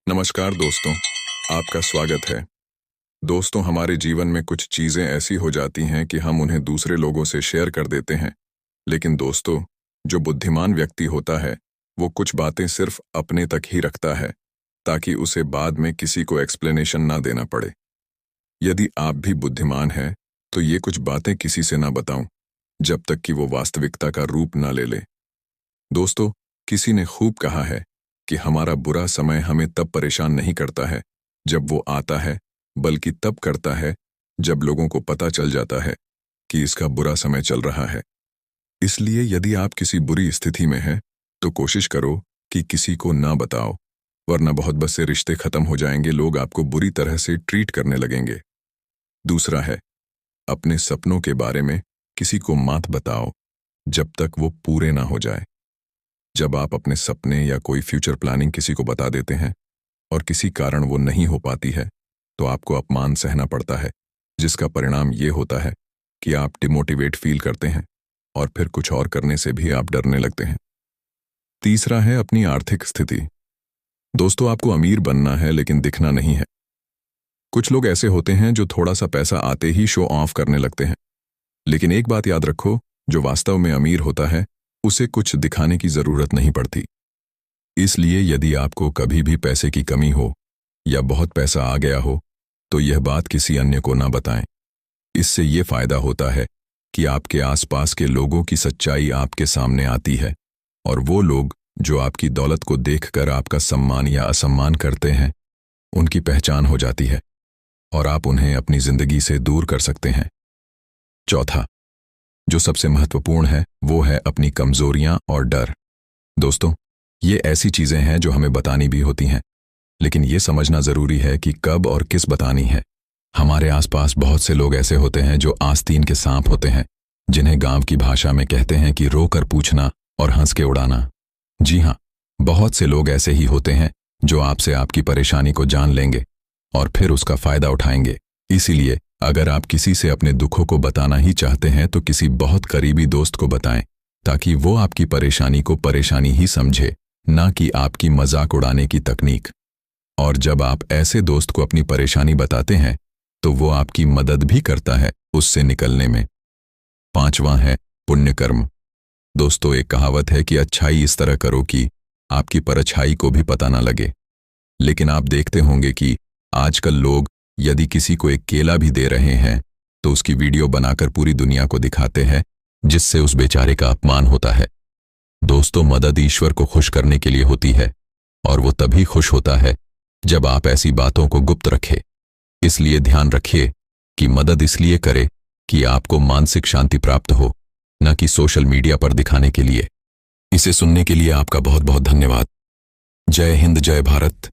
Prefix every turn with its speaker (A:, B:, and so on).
A: नमस्कार दोस्तों, आपका स्वागत है। दोस्तों, हमारे जीवन में कुछ चीजें ऐसी हो जाती हैं कि हम उन्हें दूसरे लोगों से शेयर कर देते हैं। लेकिन दोस्तों, जो बुद्धिमान व्यक्ति होता है वो कुछ बातें सिर्फ अपने तक ही रखता है ताकि उसे बाद में किसी को एक्सप्लेनेशन ना देना पड़े। यदि आप भी बुद्धिमान हैं तो ये कुछ बातें किसी से ना बताऊं जब तक कि वो वास्तविकता का रूप ना ले ले। दोस्तों, किसी ने खूब कहा है कि हमारा बुरा समय हमें तब परेशान नहीं करता है जब वो आता है, बल्कि तब करता है जब लोगों को पता चल जाता है कि इसका बुरा समय चल रहा है। इसलिए यदि आप किसी बुरी स्थिति में हैं तो कोशिश करो कि किसी को ना बताओ, वरना बहुत बस से रिश्ते खत्म हो जाएंगे, लोग आपको बुरी तरह से ट्रीट करने लगेंगे। दूसरा है, अपने सपनों के बारे में किसी को मत बताओ जब तक वो पूरे ना हो जाए। जब आप अपने सपने या कोई फ्यूचर प्लानिंग किसी को बता देते हैं और किसी कारण वो नहीं हो पाती है तो आपको अपमान सहना पड़ता है, जिसका परिणाम ये होता है कि आप डिमोटिवेट फील करते हैं और फिर कुछ और करने से भी आप डरने लगते हैं। तीसरा है अपनी आर्थिक स्थिति। दोस्तों, आपको अमीर बनना है लेकिन दिखना नहीं है। कुछ लोग ऐसे होते हैं जो थोड़ा सा पैसा आते ही शो ऑफ करने लगते हैं, लेकिन एक बात याद रखो, जो वास्तव में अमीर होता है उसे कुछ दिखाने की जरूरत नहीं पड़ती। इसलिए यदि आपको कभी भी पैसे की कमी हो या बहुत पैसा आ गया हो तो यह बात किसी अन्य को ना बताएं। इससे ये फायदा होता है कि आपके आसपास के लोगों की सच्चाई आपके सामने आती है और वो लोग जो आपकी दौलत को देखकर आपका सम्मान या असम्मान करते हैं, उनकी पहचान हो जाती है और आप उन्हें अपनी जिंदगी से दूर कर सकते हैं। चौथा, जो सबसे महत्वपूर्ण है, वो है अपनी कमजोरियां और डर। दोस्तों, ये ऐसी चीजें हैं जो हमें बतानी भी होती हैं, लेकिन ये समझना जरूरी है कि कब और किस बतानी है। हमारे आसपास बहुत से लोग ऐसे होते हैं जो आस्तीन के सांप होते हैं, जिन्हें गांव की भाषा में कहते हैं कि रोकर पूछना और हंस के उड़ाना। जी हाँ, बहुत से लोग ऐसे ही होते हैं जो आपसे आपकी परेशानी को जान लेंगे और फिर उसका फायदा उठाएंगे। इसीलिए अगर आप किसी से अपने दुखों को बताना ही चाहते हैं तो किसी बहुत करीबी दोस्त को बताएं, ताकि वो आपकी परेशानी को परेशानी ही समझे, ना कि आपकी मजाक उड़ाने की तकनीक। और जब आप ऐसे दोस्त को अपनी परेशानी बताते हैं तो वो आपकी मदद भी करता है उससे निकलने में। पांचवां है पुण्य कर्म। दोस्तों, एक कहावत है कि अच्छाई इस तरह करो कि आपकी परछाई को भी पता ना लगे। लेकिन आप देखते होंगे कि आजकल लोग यदि किसी को एक केला भी दे रहे हैं तो उसकी वीडियो बनाकर पूरी दुनिया को दिखाते हैं, जिससे उस बेचारे का अपमान होता है। दोस्तों, मदद ईश्वर को खुश करने के लिए होती है और वो तभी खुश होता है जब आप ऐसी बातों को गुप्त रखें। इसलिए ध्यान रखिए कि मदद इसलिए करे कि आपको मानसिक शांति प्राप्त हो, न कि सोशल मीडिया पर दिखाने के लिए। इसे सुनने के लिए आपका बहुत बहुत धन्यवाद। जय हिंद, जय भारत।